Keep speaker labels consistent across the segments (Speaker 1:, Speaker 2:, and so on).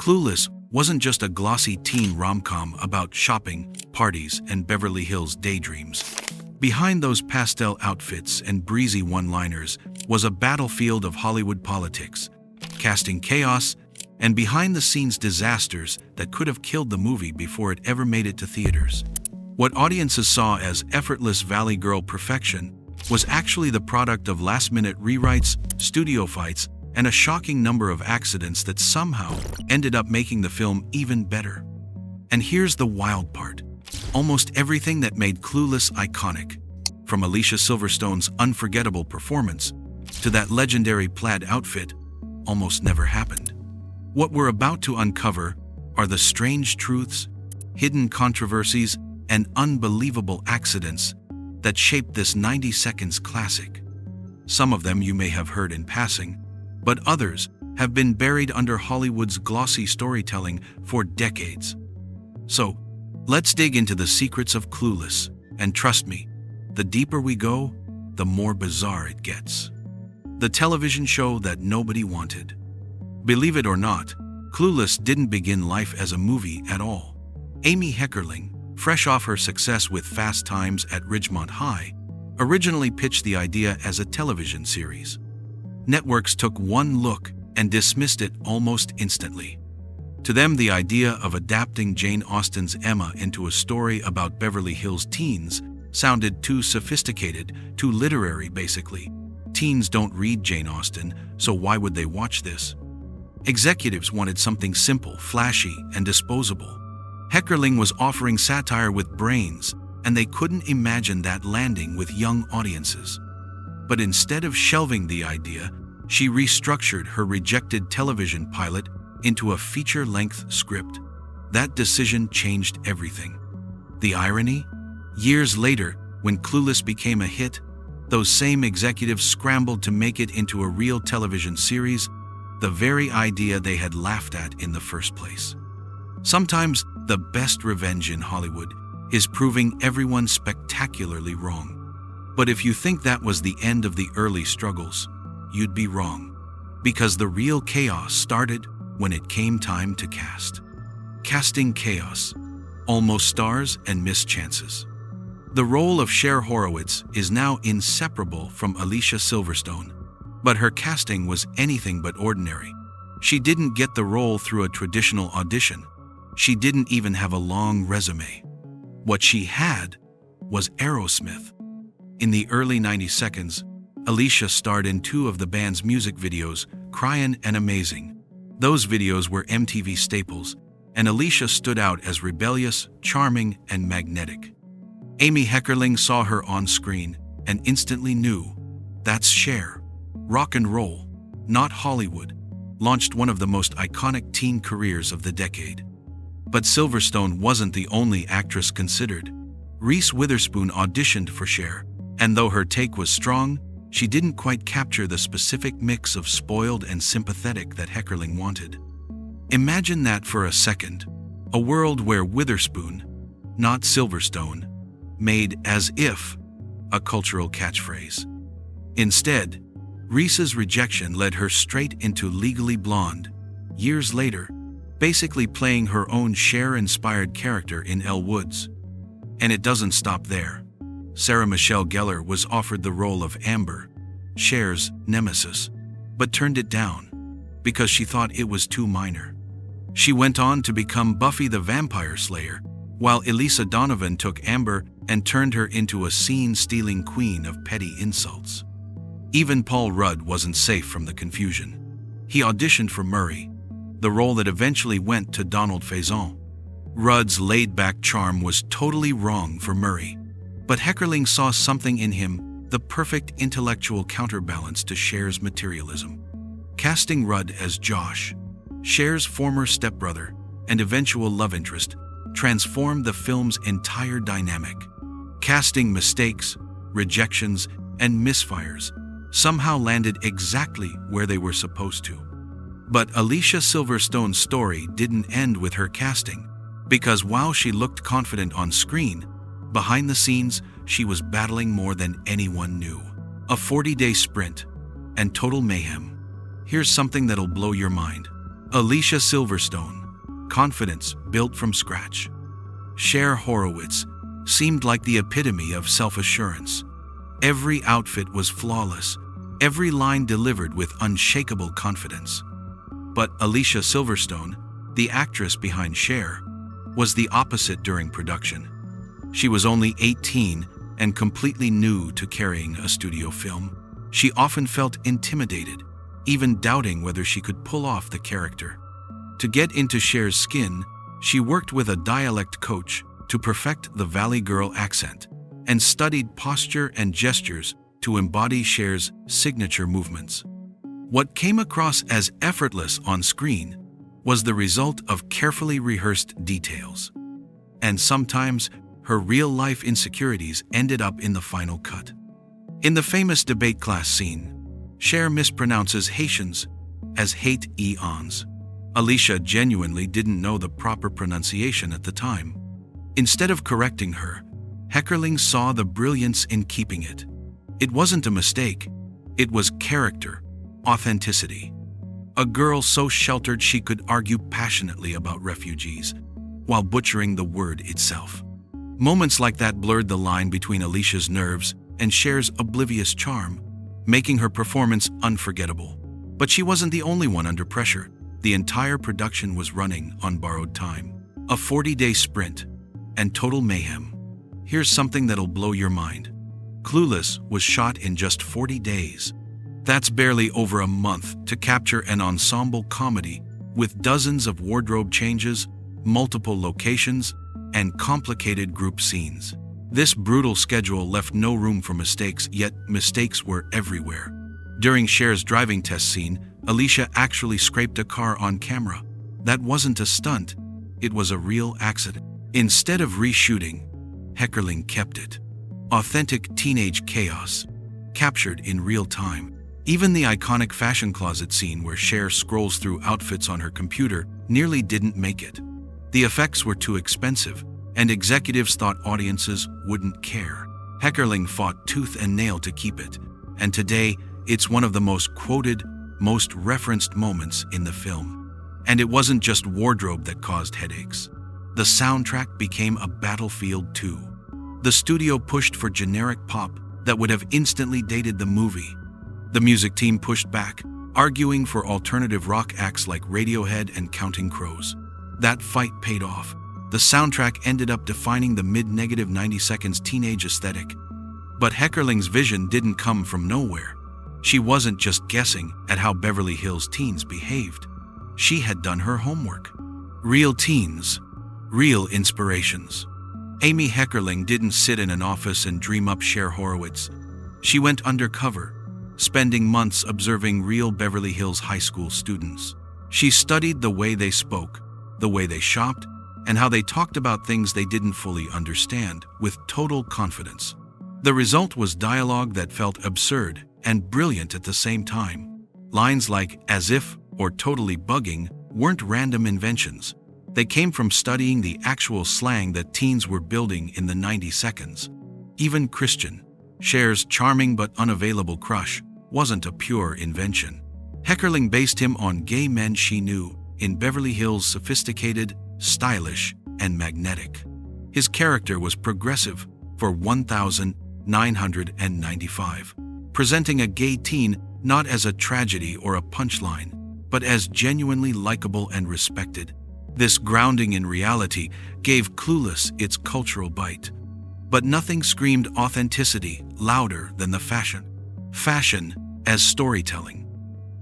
Speaker 1: Clueless wasn't just a glossy teen rom-com about shopping, parties, and Beverly Hills daydreams. Behind those pastel outfits and breezy one-liners was a battlefield of Hollywood politics, casting chaos, and behind-the-scenes disasters that could have killed the movie before it ever made it to theaters. What audiences saw as effortless Valley Girl perfection was actually the product of last-minute rewrites, studio fights, and a shocking number of accidents that somehow ended up making the film even better. And here's the wild part. Almost everything that made Clueless iconic, from Alicia Silverstone's unforgettable performance to that legendary plaid outfit, almost never happened. What we're about to uncover are the strange truths, hidden controversies, and unbelievable accidents that shaped this 90 seconds classic. Some of them you may have heard in passing, but others have been buried under Hollywood's glossy storytelling for decades. So, let's dig into the secrets of Clueless, and trust me, the deeper we go, the more bizarre it gets. The television show that nobody wanted. Believe it or not, Clueless didn't begin life as a movie at all. Amy Heckerling, fresh off her success with Fast Times at Ridgemont High, originally pitched the idea as a television series. Networks took one look and dismissed it almost instantly. To them, the idea of adapting Jane Austen's Emma into a story about Beverly Hills teens sounded too sophisticated, too literary basically. Teens don't read Jane Austen, so why would they watch this? Executives wanted something simple, flashy, and disposable. Heckerling was offering satire with brains, and they couldn't imagine that landing with young audiences. But instead of shelving the idea, she restructured her rejected television pilot into a feature-length script. That decision changed everything. The irony? Years later, when Clueless became a hit, those same executives scrambled to make it into a real television series, the very idea they had laughed at in the first place. Sometimes, the best revenge in Hollywood is proving everyone spectacularly wrong. But if you think that was the end of the early struggles, you'd be wrong. Because the real chaos started when it came time to cast. Casting chaos. Almost stars and missed chances. The role of Cher Horowitz is now inseparable from Alicia Silverstone, but her casting was anything but ordinary. She didn't get the role through a traditional audition. She didn't even have a long resume. What she had was Aerosmith. In the early 90 seconds, Alicia starred in 2 of the band's music videos, Cryin' and Amazing. Those videos were MTV staples, and Alicia stood out as rebellious, charming, and magnetic. Amy Heckerling saw her on screen and instantly knew, that's Cher. Rock and roll, not Hollywood, launched one of the most iconic teen careers of the decade. But Silverstone wasn't the only actress considered. Reese Witherspoon auditioned for Cher, and though her take was strong, she didn't quite capture the specific mix of spoiled and sympathetic that Heckerling wanted. Imagine that for a second. A world where Witherspoon, not Silverstone, made as if a cultural catchphrase. Instead, Reese's rejection led her straight into Legally Blonde, years later, basically playing her own Cher-inspired character in Elle Woods. And it doesn't stop there. Sarah Michelle Gellar was offered the role of Amber, Cher's nemesis, but turned it down because she thought it was too minor. She went on to become Buffy the Vampire Slayer, while Elisa Donovan took Amber and turned her into a scene-stealing queen of petty insults. Even Paul Rudd wasn't safe from the confusion. He auditioned for Murray, the role that eventually went to Donald Faison. Rudd's laid-back charm was totally wrong for Murray, but Heckerling saw something in him, the perfect intellectual counterbalance to Cher's materialism. Casting Rudd as Josh, Cher's former stepbrother and eventual love interest, transformed the film's entire dynamic. Casting mistakes, rejections, and misfires somehow landed exactly where they were supposed to. But Alicia Silverstone's story didn't end with her casting, because while she looked confident on screen, behind the scenes, she was battling more than anyone knew. A 40-day sprint and total mayhem. Here's something that'll blow your mind. Alicia Silverstone, confidence built from scratch. Cher Horowitz seemed like the epitome of self-assurance. Every outfit was flawless, every line delivered with unshakable confidence. But Alicia Silverstone, the actress behind Cher, was the opposite during production. She was only 18 and completely new to carrying a studio film. She often felt intimidated, even doubting whether she could pull off the character. To get into Cher's skin, she worked with a dialect coach to perfect the Valley Girl accent and studied posture and gestures to embody Cher's signature movements. What came across as effortless on screen was the result of carefully rehearsed details. And sometimes, her real-life insecurities ended up in the final cut. In the famous debate class scene, Cher mispronounces Haitians as hate-eons. Alicia genuinely didn't know the proper pronunciation at the time. Instead of correcting her, Heckerling saw the brilliance in keeping it. It wasn't a mistake, it was character, authenticity. A girl so sheltered she could argue passionately about refugees, while butchering the word itself. Moments like that blurred the line between Alicia's nerves and Cher's oblivious charm, making her performance unforgettable. But she wasn't the only one under pressure. The entire production was running on borrowed time. A 40-day sprint, and total mayhem. Here's something that'll blow your mind. Clueless was shot in just 40 days. That's barely over a month to capture an ensemble comedy with dozens of wardrobe changes, multiple locations, and complicated group scenes. This brutal schedule left no room for mistakes, yet mistakes were everywhere. During Cher's driving test scene, Alicia actually scraped a car on camera. That wasn't a stunt, it was a real accident. Instead of reshooting, Heckerling kept it. Authentic teenage chaos, captured in real time. Even the iconic fashion closet scene where Cher scrolls through outfits on her computer nearly didn't make it. The effects were too expensive, and executives thought audiences wouldn't care. Heckerling fought tooth and nail to keep it, and today it's one of the most quoted, most referenced moments in the film. And it wasn't just wardrobe that caused headaches. The soundtrack became a battlefield too. The studio pushed for generic pop that would have instantly dated the movie. The music team pushed back, arguing for alternative rock acts like Radiohead and Counting Crows. That fight paid off. The soundtrack ended up defining the mid-negative 90 seconds teenage aesthetic. But Heckerling's vision didn't come from nowhere. She wasn't just guessing at how Beverly Hills teens behaved. She had done her homework. Real teens, real inspirations. Amy Heckerling didn't sit in an office and dream up Cher Horowitz. She went undercover, spending months observing real Beverly Hills high school students. She studied the way they spoke, the way they shopped, and how they talked about things they didn't fully understand, with total confidence. The result was dialogue that felt absurd and brilliant at the same time. Lines like "as if" or "totally bugging" weren't random inventions. They came from studying the actual slang that teens were building in the 90 seconds. Even Christian, Cher's charming but unavailable crush, wasn't a pure invention. Heckerling based him on gay men she knew in Beverly Hills, sophisticated, stylish, and magnetic. His character was progressive for 1995, presenting a gay teen not as a tragedy or a punchline, but as genuinely likable and respected. This grounding in reality gave Clueless its cultural bite. But nothing screamed authenticity louder than the fashion. Fashion as storytelling.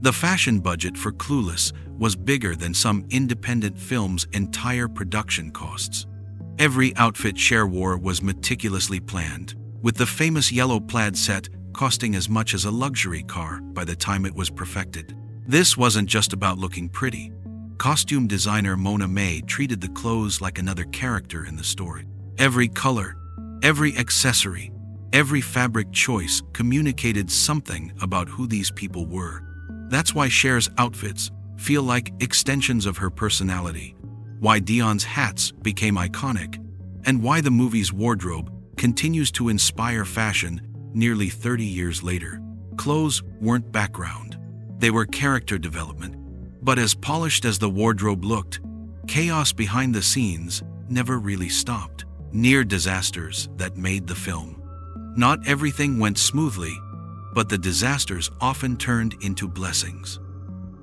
Speaker 1: The fashion budget for Clueless was bigger than some independent film's entire production costs. Every outfit Cher wore was meticulously planned, with the famous yellow plaid set costing as much as a luxury car by the time it was perfected. This wasn't just about looking pretty. Costume designer Mona May treated the clothes like another character in the story. Every color, every accessory, every fabric choice communicated something about who these people were. That's why Cher's outfits feel like extensions of her personality, why Dion's hats became iconic, and why the movie's wardrobe continues to inspire fashion nearly 30 years later. Clothes weren't background. They were character development, But as polished as the wardrobe looked, chaos behind the scenes never really stopped. Near disasters that made the film. Not everything went smoothly, but the disasters often turned into blessings.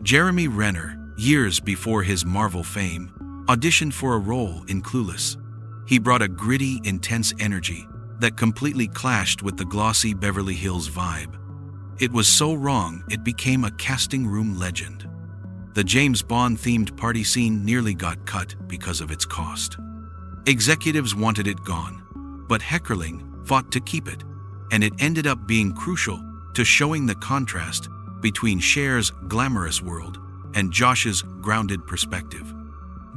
Speaker 1: Jeremy Renner, years before his Marvel fame, auditioned for a role in Clueless. He brought a gritty, intense energy that completely clashed with the glossy Beverly Hills vibe. It was so wrong, it became a casting room legend. The James Bond-themed party scene nearly got cut because of its cost. Executives wanted it gone, but Heckerling fought to keep it, and it ended up being crucial to showing the contrast between Cher's glamorous world and Josh's grounded perspective.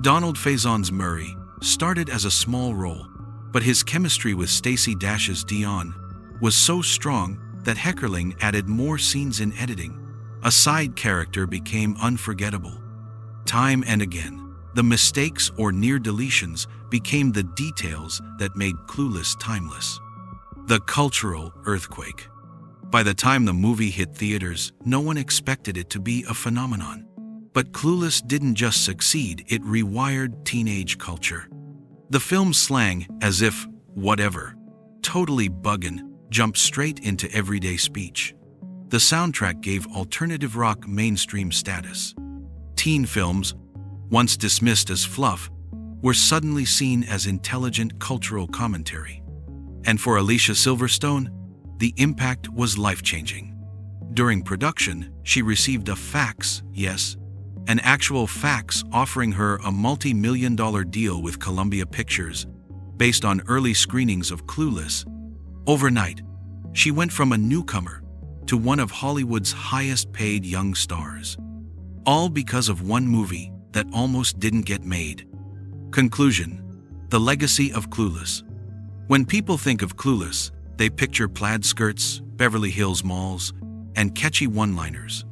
Speaker 1: Donald Faison's Murray started as a small role, but his chemistry with Stacey Dash's Dion was so strong that Heckerling added more scenes in editing. A side character became unforgettable. Time and again, the mistakes or near deletions became the details that made Clueless timeless. The cultural earthquake. By the time the movie hit theaters, no one expected it to be a phenomenon. But Clueless didn't just succeed, it rewired teenage culture. The film's slang, as if, whatever, totally buggin', jumped straight into everyday speech. The soundtrack gave alternative rock mainstream status. Teen films, once dismissed as fluff, were suddenly seen as intelligent cultural commentary. And for Alicia Silverstone, the impact was life-changing. During production, she received a fax, yes, an actual fax offering her a multi-million-dollar deal with Columbia Pictures based on early screenings of Clueless. Overnight, she went from a newcomer to one of Hollywood's highest-paid young stars. All because of one movie that almost didn't get made. Conclusion: the legacy of Clueless. When people think of Clueless, they picture plaid skirts, Beverly Hills malls, and catchy one-liners.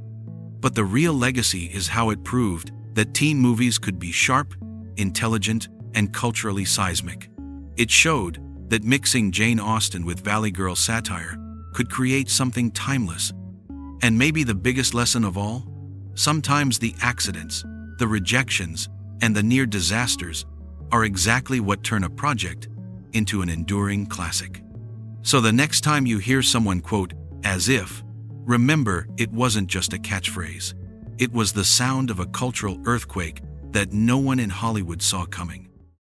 Speaker 1: But the real legacy is how it proved that teen movies could be sharp, intelligent, and culturally seismic. It showed that mixing Jane Austen with Valley Girl satire could create something timeless. And maybe the biggest lesson of all? Sometimes the accidents, the rejections, and the near disasters are exactly what turn a project into an enduring classic. So the next time you hear someone quote, "as if," remember, it wasn't just a catchphrase. It was the sound of a cultural earthquake that no one in Hollywood saw coming.